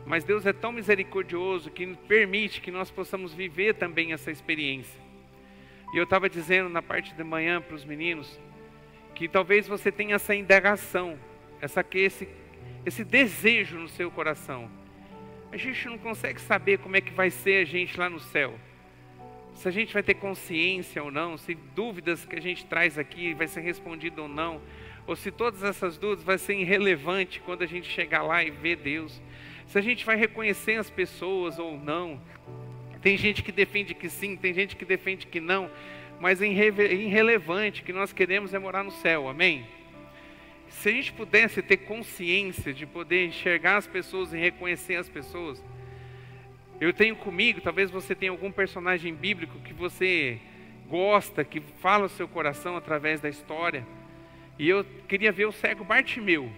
Mas Deus é tão misericordioso que permite que nós possamos viver também essa experiência. E eu estava dizendo na parte da manhã para os meninos que talvez você tenha essa indagação, esse desejo no seu coração. A gente não consegue saber como é que vai ser a gente lá no céu. Se a gente vai ter consciência ou não, se dúvidas que a gente traz aqui vai ser respondido ou não, ou se todas essas dúvidas vai ser irrelevante quando a gente chegar lá e ver Deus. Se a gente vai reconhecer as pessoas ou não. Tem gente que defende que sim, tem gente que defende que não, mas é irrelevante. O que nós queremos é morar no céu, amém? Se a gente pudesse ter consciência de poder enxergar as pessoas e reconhecer as pessoas, eu tenho comigo, talvez você tenha algum personagem bíblico que você gosta, que fala o seu coração através da história. E eu queria ver o cego Bartimeu.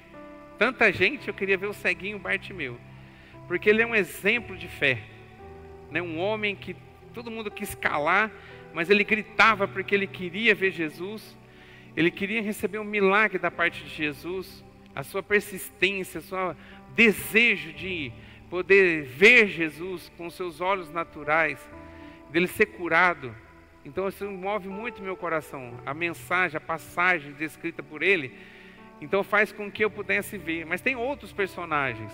Tanta gente, eu queria ver o ceguinho Bartimeu. Porque ele é um exemplo de fé. Né? Um homem que todo mundo quis calar, mas ele gritava porque ele queria ver Jesus. Ele queria receber um milagre da parte de Jesus. A sua persistência, o seu desejo de poder ver Jesus com seus olhos naturais, dele ser curado. Então isso move muito meu coração, a mensagem, a passagem descrita por ele, então faz com que eu pudesse ver. Mas tem outros personagens,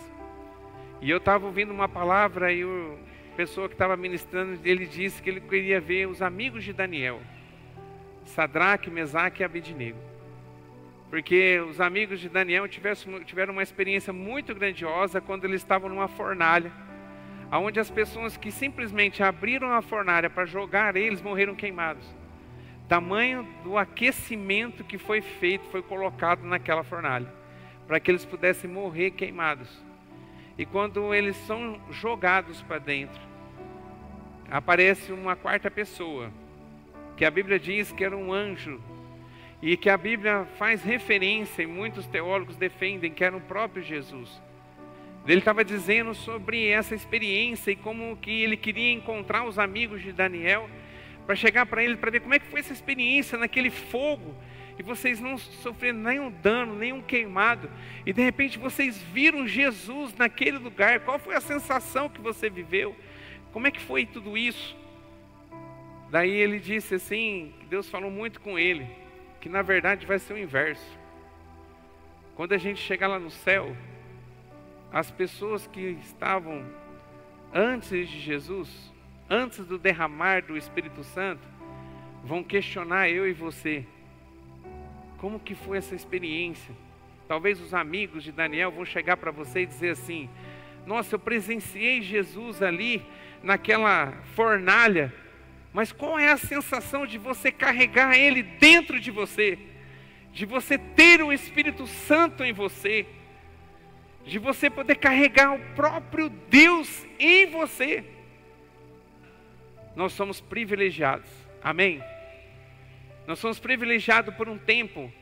e eu estava ouvindo uma palavra e a pessoa que estava ministrando, ele disse que ele queria ver os amigos de Daniel, Sadraque, Mesaque e Abednego. Porque os amigos de Daniel tiveram uma experiência muito grandiosa quando eles estavam numa fornalha, onde as pessoas que simplesmente abriram a fornalha para jogar eles morreram queimados. Tamanho do aquecimento que foi feito, foi colocado naquela fornalha, para que eles pudessem morrer queimados. E quando eles são jogados para dentro, aparece uma quarta pessoa, que a Bíblia diz que era um anjo, e que a Bíblia faz referência, e muitos teólogos defendem que era o próprio Jesus. Ele estava dizendo sobre essa experiência e como que ele queria encontrar os amigos de Daniel, para chegar para ele, para ver como é que foi essa experiência naquele fogo, e vocês não sofreram nenhum dano, nenhum queimado, e de repente vocês viram Jesus naquele lugar. Qual foi a sensação que você viveu? Como é que foi tudo isso? Daí ele disse assim, Deus falou muito com ele, que na verdade vai ser o inverso. Quando a gente chegar lá no céu, as pessoas que estavam antes de Jesus, antes do derramar do Espírito Santo, vão questionar eu e você. Como que foi essa experiência? Talvez os amigos de Daniel vão chegar para você e dizer assim: nossa, eu presenciei Jesus ali naquela fornalha, mas qual é a sensação de você carregar Ele dentro de você? De você ter o Espírito Santo em você? De você poder carregar o próprio Deus em você? Nós somos privilegiados, amém? Nós somos privilegiados por um tempo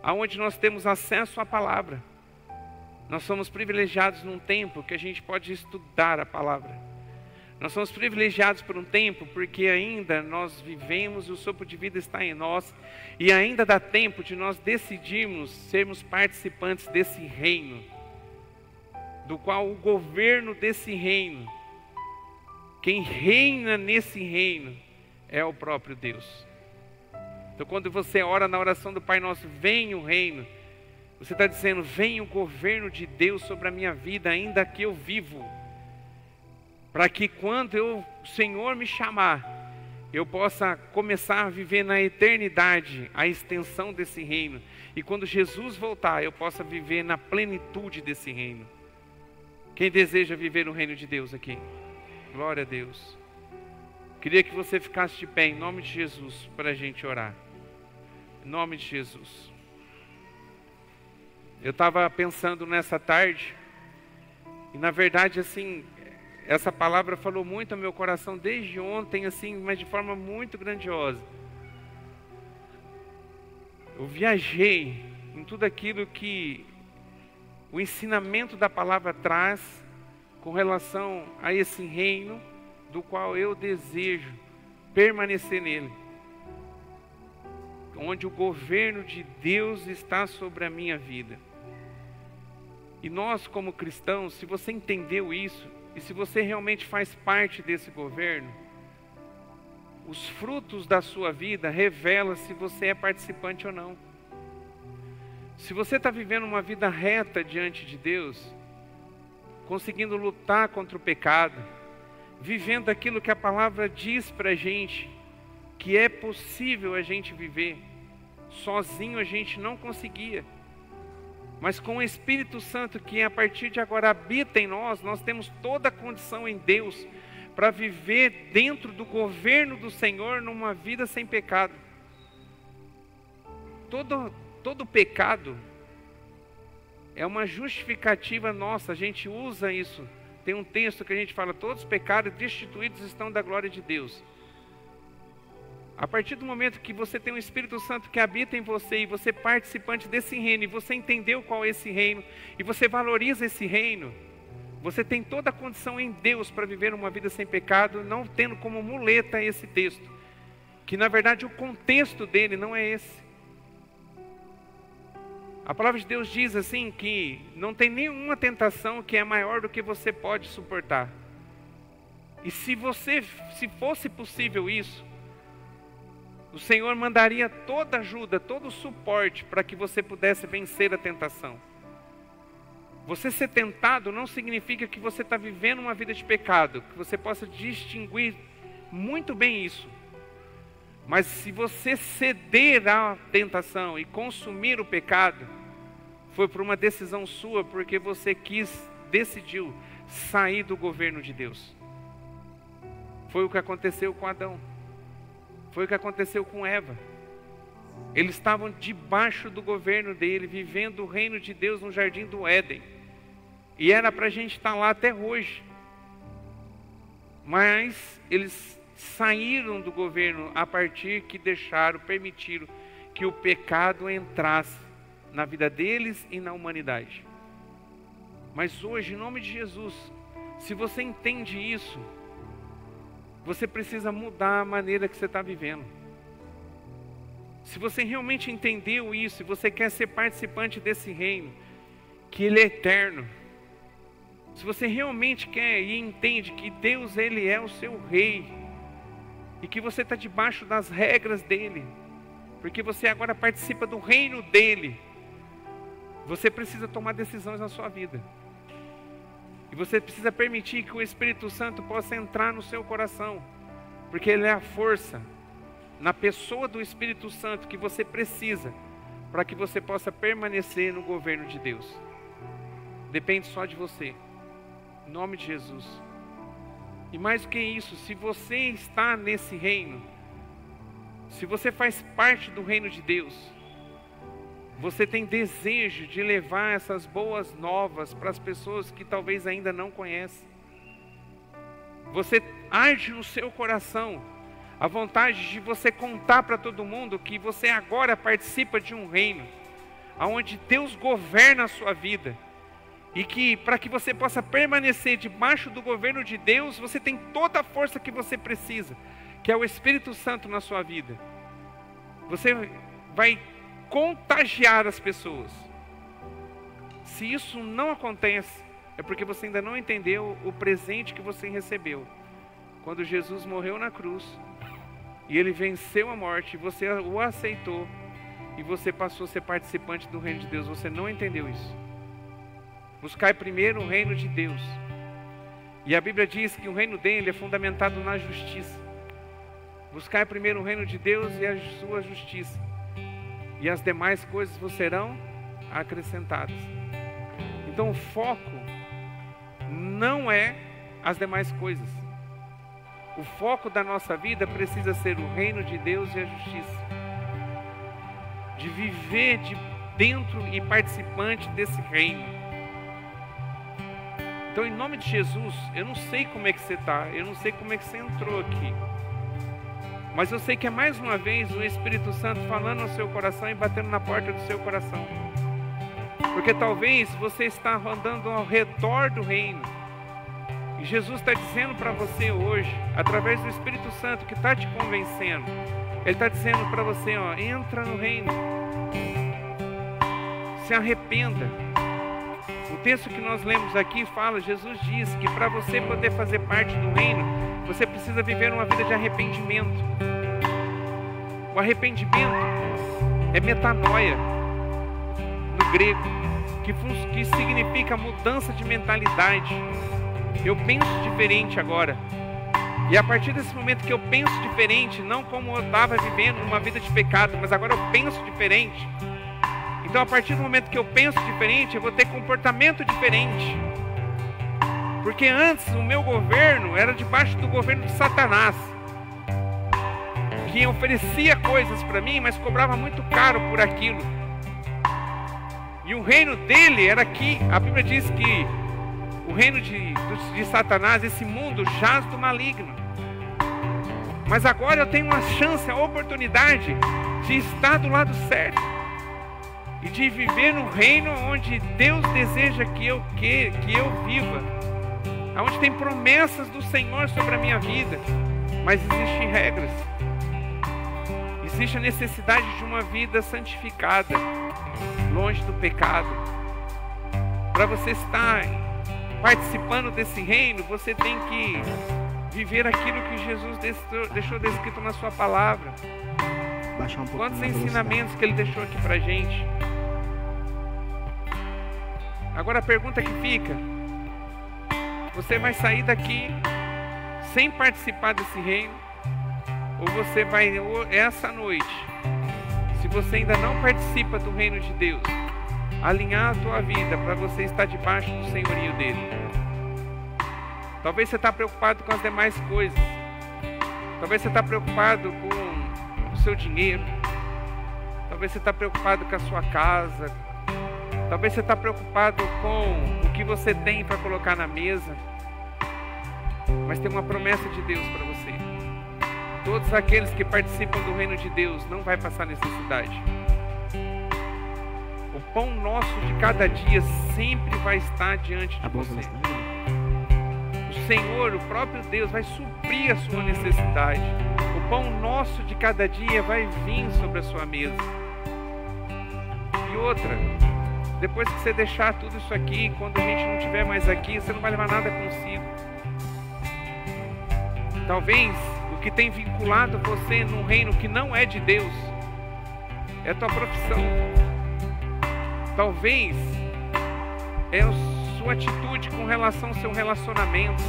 onde nós temos acesso à palavra. Nós somos privilegiados num tempo que a gente pode estudar a palavra. Nós somos privilegiados por um tempo porque ainda nós vivemos e o sopro de vida está em nós, e ainda dá tempo de nós decidirmos sermos participantes desse reino, do qual o governo desse reino, quem reina nesse reino é o próprio Deus. Então quando você ora na oração do Pai Nosso, vem o reino, você está dizendo: vem o governo de Deus sobre a minha vida, ainda que eu vivo, para que quando o Senhor me chamar, eu possa começar a viver na eternidade a extensão desse reino, e quando Jesus voltar, eu possa viver na plenitude desse reino. Quem deseja viver o reino de Deus aqui? Glória a Deus. Queria que você ficasse de pé em nome de Jesus para a gente orar. Em nome de Jesus. Eu estava pensando nessa tarde, e na verdade assim, essa palavra falou muito ao meu coração desde ontem, assim, mas de forma muito grandiosa. Eu viajei em tudo aquilo que o ensinamento da palavra traz com relação a esse reino do qual eu desejo permanecer nele, onde o governo de Deus está sobre a minha vida. E nós como cristãos, se você entendeu isso, e se você realmente faz parte desse governo, os frutos da sua vida revelam se você é participante ou não. Se você está vivendo uma vida reta diante de Deus, conseguindo lutar contra o pecado, vivendo aquilo que a palavra diz para a gente, que é possível a gente viver, sozinho a gente não conseguia, mas com o Espírito Santo que a partir de agora habita em nós, nós temos toda a condição em Deus para viver dentro do governo do Senhor numa vida sem pecado. Todo pecado é uma justificativa nossa, a gente usa isso. Tem um texto que a gente fala, todos os pecados destituídos estão da glória de Deus. A partir do momento que você tem o Espírito Santo que habita em você, e você é participante desse reino, e você entendeu qual é esse reino, e você valoriza esse reino, você tem toda a condição em Deus para viver uma vida sem pecado, não tendo como muleta esse texto, que na verdade o contexto dele não é esse. A palavra de Deus diz assim que não tem nenhuma tentação que é maior do que você pode suportar. E se fosse possível isso, o Senhor mandaria toda ajuda, todo o suporte para que você pudesse vencer a tentação. Você ser tentado não significa que você está vivendo uma vida de pecado, que você possa distinguir muito bem isso. Mas se você ceder à tentação e consumir o pecado, foi por uma decisão sua, porque você decidiu sair do governo de Deus. Foi o que aconteceu com Adão. Foi o que aconteceu com Eva. Eles estavam debaixo do governo dele, vivendo o reino de Deus no jardim do Éden. E era para a gente estar lá até hoje. Mas eles saíram do governo a partir que permitiram que o pecado entrasse na vida deles e na humanidade. Mas hoje, em nome de Jesus, se você entende isso, você precisa mudar a maneira que você está vivendo. Se você realmente entendeu isso, e você quer ser participante desse reino, que ele é eterno, se você realmente quer e entende que Deus, ele é o seu rei, e que você está debaixo das regras dele, porque você agora participa do reino dele, você precisa tomar decisões na sua vida. E você precisa permitir que o Espírito Santo possa entrar no seu coração, porque ele é a força na pessoa do Espírito Santo que você precisa para que você possa permanecer no governo de Deus. Depende só de você, em nome de Jesus. E mais do que isso, se você está nesse reino, se você faz parte do reino de Deus, você tem desejo de levar essas boas novas para as pessoas que talvez ainda não conhecem. Você arde no seu coração a vontade de você contar para todo mundo que você agora participa de um reino, onde Deus governa a sua vida. E que para que você possa permanecer debaixo do governo de Deus, você tem toda a força que você precisa, que é o Espírito Santo na sua vida. Você vai contagiar as pessoas. Se isso não acontece, é porque você ainda não entendeu o presente que você recebeu. Quando Jesus morreu na cruz, e ele venceu a morte, você o aceitou, e você passou a ser participante do reino de Deus. Você não entendeu isso. Buscai primeiro o reino de Deus. E a Bíblia diz que o reino dele é fundamentado na justiça. Buscai primeiro o reino de Deus e a sua justiça, e as demais coisas vos serão acrescentadas. Então o foco não é as demais coisas. O foco da nossa vida precisa ser o reino de Deus e a justiça. De viver de dentro e participante desse reino. Então, em nome de Jesus, eu não sei como é que você está, eu não sei como é que você entrou aqui, mas eu sei que é mais uma vez o Espírito Santo falando no seu coração e batendo na porta do seu coração. Porque talvez você está andando ao redor do reino, e Jesus está dizendo para você hoje, através do Espírito Santo que está te convencendo, Ele está dizendo para você, entra no reino, se arrependa. O texto que nós lemos aqui fala, Jesus diz que para você poder fazer parte do reino, você precisa viver uma vida de arrependimento. O arrependimento é metanoia. grego, que significa mudança de mentalidade. Eu penso diferente agora. E a partir desse momento que eu penso diferente, não como eu estava vivendo numa vida de pecado, mas agora eu penso diferente. Então, a partir do momento que eu penso diferente, eu vou ter comportamento diferente. Porque antes o meu governo era debaixo do governo de Satanás, que oferecia coisas para mim, mas cobrava muito caro por aquilo. E o reino dele era aqui. A Bíblia diz que o reino de Satanás, esse mundo, jaz do maligno. Mas agora eu tenho uma chance, a oportunidade de estar do lado certo e de viver no reino onde Deus deseja que eu viva, onde tem promessas do Senhor sobre a minha vida. Mas existem regras. Existe a necessidade de uma vida santificada, longe do pecado. Para você estar participando desse reino, você tem que viver aquilo que Jesus deixou descrito na sua palavra. Quantos ensinamentos que ele deixou aqui pra gente. Agora a pergunta que fica: você vai sair daqui sem participar desse reino? Ou você vai, essa noite, se você ainda não participa do reino de Deus, alinhar a tua vida para você estar debaixo do senhorio dele? Talvez você está preocupado com as demais coisas. Talvez você está preocupado com o seu dinheiro. Talvez você está preocupado com a sua casa. Talvez você está preocupado com o que você tem para colocar na mesa. Mas tem uma promessa de Deus para você. Todos aqueles que participam do reino de Deus não vai passar necessidade. O pão nosso de cada dia sempre vai estar diante de você. O Senhor, o próprio Deus, vai suprir a sua necessidade. O pão nosso de cada dia vai vir sobre a sua mesa. E outra, depois que você deixar tudo isso aqui, quando a gente não estiver mais aqui, você não vai levar nada consigo. Talvez o que tem vinculado você num reino que não é de Deus é a tua profissão. Talvez é a sua atitude com relação ao seu relacionamento.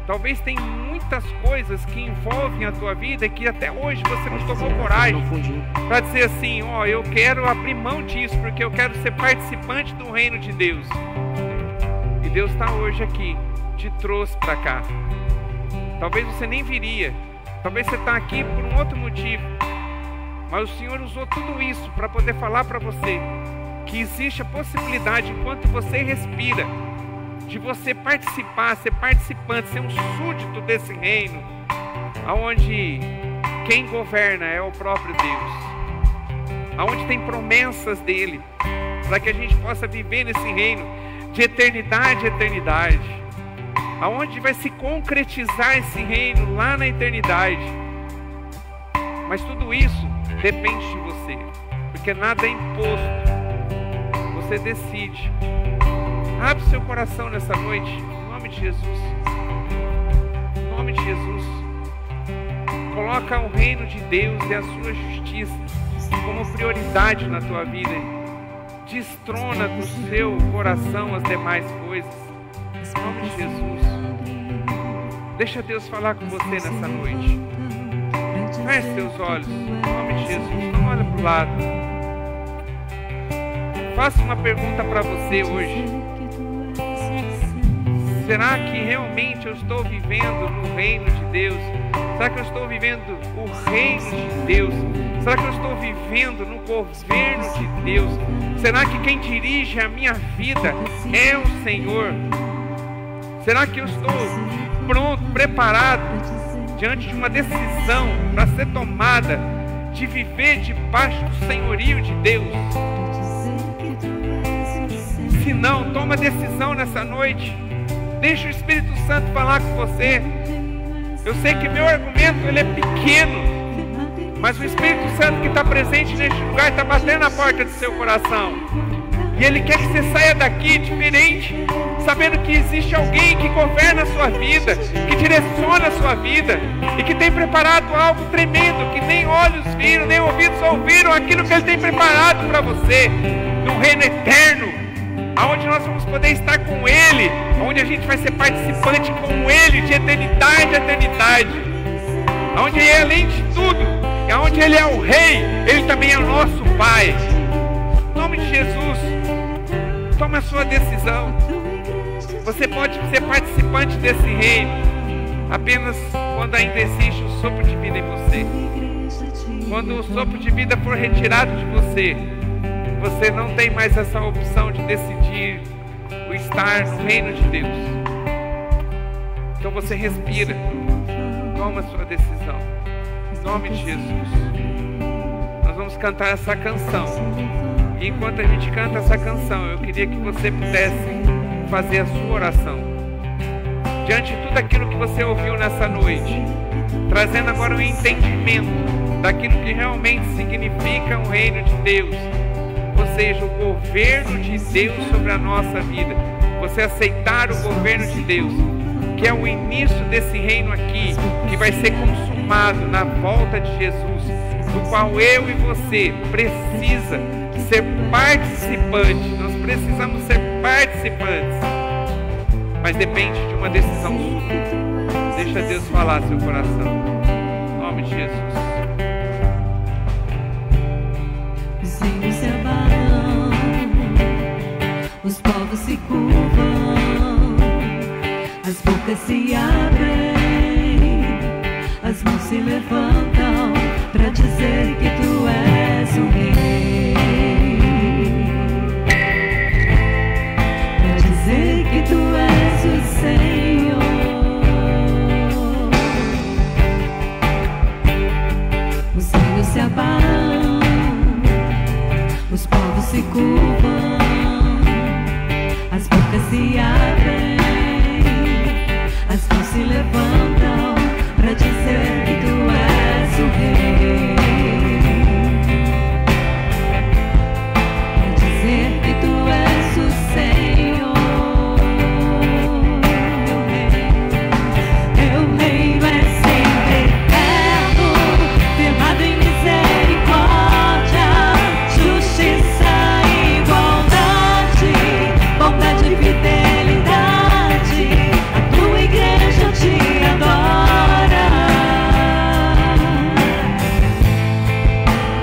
Talvez tem muitas coisas que envolvem a tua vida e que até hoje você não tomou coragem para dizer assim: ó, eu quero abrir mão disso porque eu quero ser participante do reino de Deus. E Deus está hoje aqui, te trouxe para cá. Talvez você nem viria, talvez você está aqui por um outro motivo, mas o Senhor usou tudo isso para poder falar para você que existe a possibilidade, enquanto você respira, de você participar, ser participante, ser um súdito desse reino, aonde quem governa é o próprio Deus, aonde tem promessas dele, para que a gente possa viver nesse reino de eternidade a eternidade, aonde vai se concretizar esse reino lá na eternidade. Mas tudo isso depende de você, porque nada é imposto, você decide. Abre seu coração nessa noite, em nome de Jesus. Em nome de Jesus. Coloca o reino de Deus e a sua justiça como prioridade na tua vida. Destrona do seu coração as demais coisas. Em nome de Jesus. Deixa Deus falar com você nessa noite. Feche seus olhos. Em nome de Jesus. Não olha para o lado. Faço uma pergunta para você hoje. Será que realmente eu estou vivendo no reino de Deus? Será que eu estou vivendo o reino de Deus? Será que eu estou vivendo no governo de Deus? Será que quem dirige a minha vida é o Senhor? Será que eu estou pronto, preparado, diante de uma decisão para ser tomada, de viver debaixo do senhorio de Deus? Se não, toma decisão nessa noite. Deixa o Espírito Santo falar com você. Eu sei que meu argumento ele é pequeno, mas o Espírito Santo que está presente neste lugar está batendo na porta do seu coração. E Ele quer que você saia daqui diferente, sabendo que existe alguém que governa a sua vida, que direciona a sua vida e que tem preparado algo tremendo, que nem olhos viram, nem ouvidos ouviram aquilo que Ele tem preparado para você, num reino eterno, aonde nós vamos poder estar com Ele, onde a gente vai ser participante com Ele de eternidade a eternidade, onde Ele, além de tudo, onde Ele é o Rei, Ele também é o nosso Pai. Em nome de Jesus, tome a sua decisão. Você pode ser participante desse reino apenas quando ainda existe o sopro de vida em você. Quando o sopro de vida for retirado de você, você não tem mais essa opção de decidir o estar no reino de Deus. Então você respira, toma a sua decisão. Em nome de Jesus. Nós vamos cantar essa canção. E enquanto a gente canta essa canção, eu queria que você pudesse fazer a sua oração. Diante de tudo aquilo que você ouviu nessa noite, trazendo agora um entendimento daquilo que realmente significa o reino de Deus, ou seja, o governo de Deus sobre a nossa vida. Você aceitar o governo de Deus, que é o início desse reino aqui, que vai ser consumado na volta de Jesus, do qual eu e você precisa ser participante. Nós precisamos ser participantes, mas depende de uma decisão sua. Deixa Deus falar seu coração. Em nome de Jesus. Os reinos se abalam, os povos se curvam, as bocas se abrem, as mãos se levantam para dizer que tu és o Rei, para dizer que tu és o Senhor. Os reinos se abalam, os povos se curvam, as bocas se abrem, as mãos se levantam para dizer que tu és o Rei, para dizer que tu és o Senhor. Teu reino é sempre eterno, firmado em misericórdia, justiça e igualdade, bondade e fidelidade. A tua igreja te adora,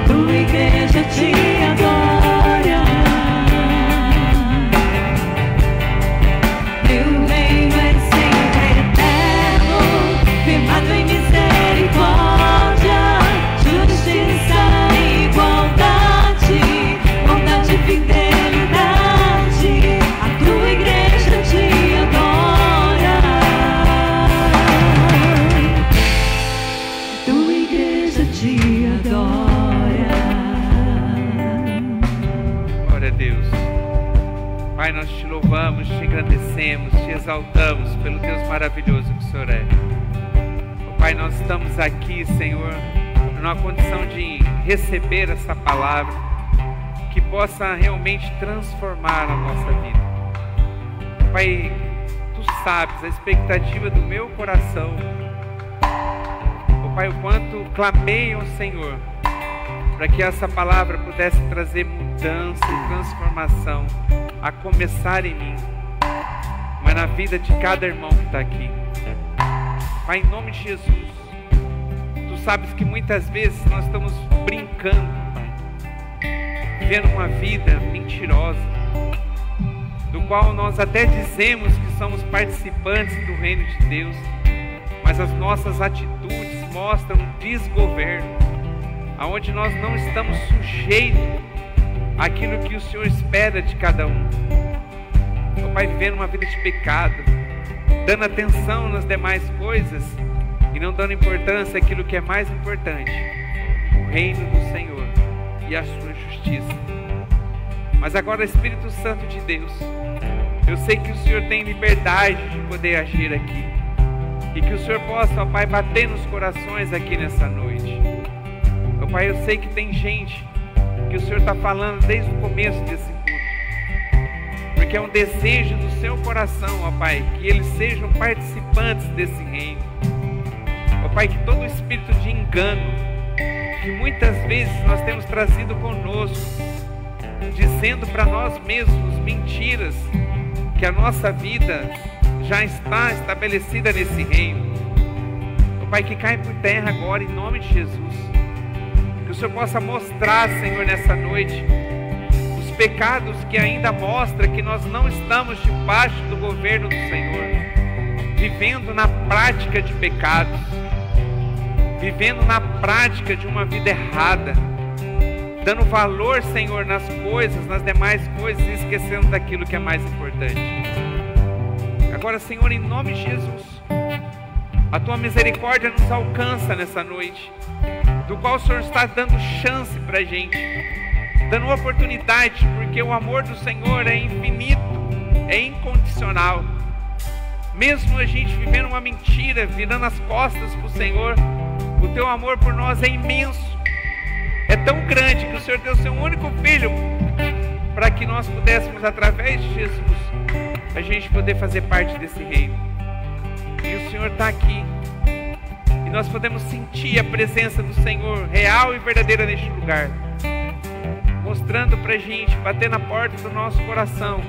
tua igreja te adora. Teu reino é sempre eterno, firmado em misericórdia, justiça e igualdade, bondade e fidelidade. A tua igreja te adora, tua igreja te adora. Glória a Deus. Pai, nós te louvamos, te engrandecemos, te exaltamos pelo Deus maravilhoso que o Senhor é. Oh, Pai, nós estamos aqui, Senhor, numa condição de receber essa palavra que possa realmente transformar a nossa vida. Pai, tu sabes a expectativa do meu coração. Oh, Pai, o quanto clamei ao Senhor para que essa palavra pudesse trazer mudança e transformação, a começar em mim, mas na vida de cada irmão que está aqui. Pai, em nome de Jesus, tu sabes que muitas vezes nós estamos brincando, Pai, vivendo uma vida mentirosa, do qual nós até dizemos que somos participantes do reino de Deus, mas as nossas atitudes mostram um desgoverno, aonde nós não estamos sujeitos àquilo que o Senhor espera de cada um. Meu Pai, vivendo uma vida de pecado, dando atenção nas demais coisas e não dando importância àquilo que é mais importante, o reino do Senhor e a sua justiça. Mas agora, Espírito Santo de Deus, eu sei que o Senhor tem liberdade de poder agir aqui, e que o Senhor possa, ó Pai, bater nos corações aqui nessa noite. Ó Pai, eu sei que tem gente que o Senhor está falando desde o começo desse culto, porque é um desejo do seu coração, ó Pai, que eles sejam participantes desse reino. Ó Pai, que todo espírito de engano, que muitas vezes nós temos trazido conosco, dizendo para nós mesmos mentiras, que a nossa vida já está estabelecida nesse reino. Ó Pai, que cai por terra agora, em nome de Jesus. Que o Senhor possa mostrar, Senhor, nessa noite, os pecados que ainda mostram que nós não estamos debaixo do governo do Senhor, vivendo na prática de pecados, vivendo na prática de uma vida errada, dando valor, Senhor, nas coisas, nas demais coisas, e esquecendo daquilo que é mais importante. Agora, Senhor, em nome de Jesus, a Tua misericórdia nos alcança nessa noite, do qual o Senhor está dando chance para a gente, dando oportunidade, porque o amor do Senhor é infinito, é incondicional. Mesmo a gente vivendo uma mentira, virando as costas para o Senhor, o Teu amor por nós é imenso. É tão grande que o Senhor deu o Seu único Filho para que nós pudéssemos, através de Jesus, a gente poder fazer parte desse reino. E o Senhor está aqui. E nós podemos sentir a presença do Senhor real e verdadeira neste lugar, mostrando para a gente, bater na porta do nosso coração,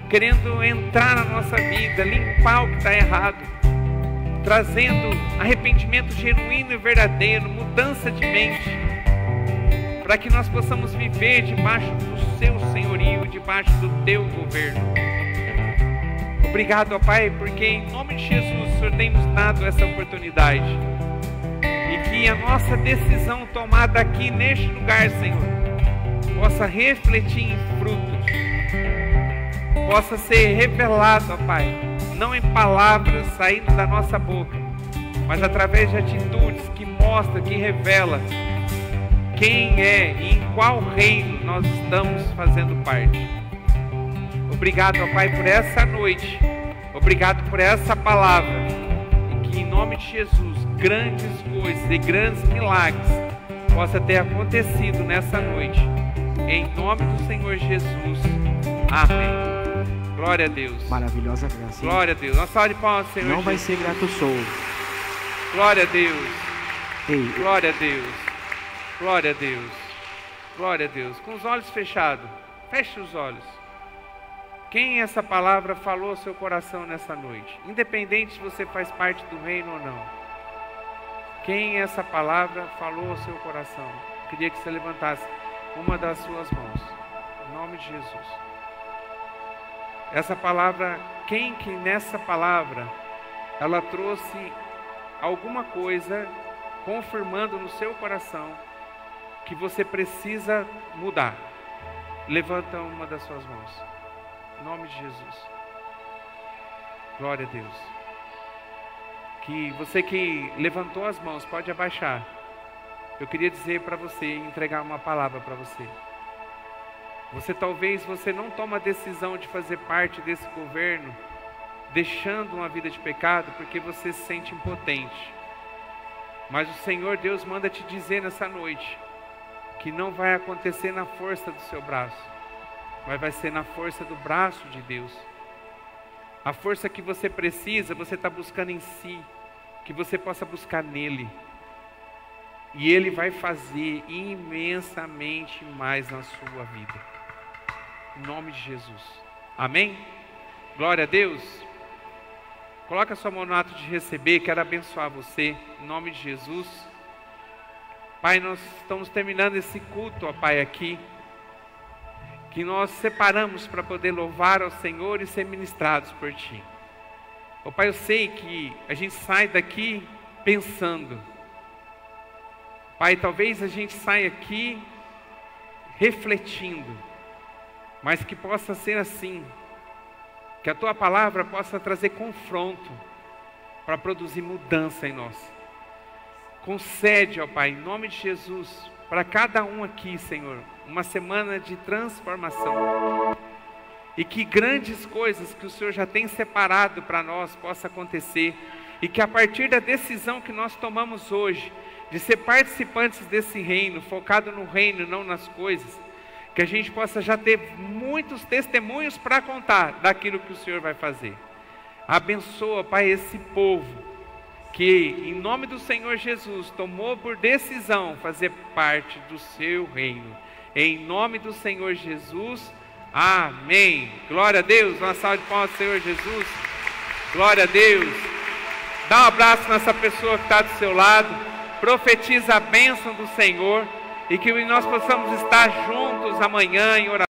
querendo entrar na nossa vida, limpar o que está errado, trazendo arrependimento genuíno e verdadeiro, mudança de mente, para que nós possamos viver debaixo do Seu senhorio, debaixo do Teu governo. Obrigado, ó Pai, porque em nome de Jesus o Senhor tem nos dado essa oportunidade, e que a nossa decisão tomada aqui neste lugar, Senhor, possa refletir em frutos, possa ser revelado, ó Pai, não em palavras saindo da nossa boca, mas através de atitudes que mostram, que revelam quem é e em qual reino nós estamos fazendo parte. Obrigado, ó Pai, por essa noite. Obrigado por essa palavra. E que em nome de Jesus, grandes coisas e grandes milagres possa ter acontecido nessa noite. Em nome do Senhor Jesus. Amém. Glória a Deus. Maravilhosa graça. Glória a Deus. Uma salva de palmas, Senhor. Não vai Jesus. ser grato sou. Glória a Deus. Ei, Glória a Deus. Glória a Deus. Glória a Deus. Com os olhos fechados. Feche os olhos. Quem essa palavra falou ao seu coração nessa noite? Independente se você faz parte do reino ou não. Quem essa palavra falou ao seu coração? Queria que você levantasse uma das suas mãos. Em nome de Jesus. Essa palavra, quem que nessa palavra ela trouxe alguma coisa confirmando no seu coração que você precisa mudar? Levanta uma das suas mãos. Em nome de Jesus. Glória a Deus. Que você que levantou as mãos pode abaixar. Eu queria dizer para você, entregar uma palavra para você. Talvez você não toma a decisão de fazer parte desse governo, deixando uma vida de pecado, porque você se sente impotente. Mas o Senhor Deus manda te dizer nessa noite que não vai acontecer na força do seu braço, mas vai ser na força do braço de Deus. A força que você precisa, você está buscando em si, que você possa buscar nele. E ele vai fazer imensamente mais na sua vida. Em nome de Jesus. Amém? Glória a Deus. Coloca a sua mão no ato de receber. Quero abençoar você. Em nome de Jesus. Pai, nós estamos terminando esse culto, ó Pai, aqui, que nós separamos para poder louvar ao Senhor e ser ministrados por Ti. Ó Pai, eu sei que a gente sai daqui pensando. Pai, talvez a gente saia aqui refletindo, mas que possa ser assim, que a Tua palavra possa trazer confronto para produzir mudança em nós. Concede, ó Pai, em nome de Jesus, para cada um aqui, Senhor, uma semana de transformação. E que grandes coisas que o Senhor já tem separado para nós possa acontecer. E que a partir da decisão que nós tomamos hoje, de ser participantes desse reino, focado no reino, não nas coisas, Que a gente possa já ter muitos testemunhos para contar daquilo que o Senhor vai fazer. Abençoa, Pai, esse povo que, em nome do Senhor Jesus, tomou por decisão fazer parte do seu reino. Em nome do Senhor Jesus, amém. Glória a Deus, uma salva de palmas ao Senhor Jesus. Glória a Deus. Dá um abraço nessa pessoa que está do seu lado. Profetiza a bênção do Senhor. E que nós possamos estar juntos amanhã em oração.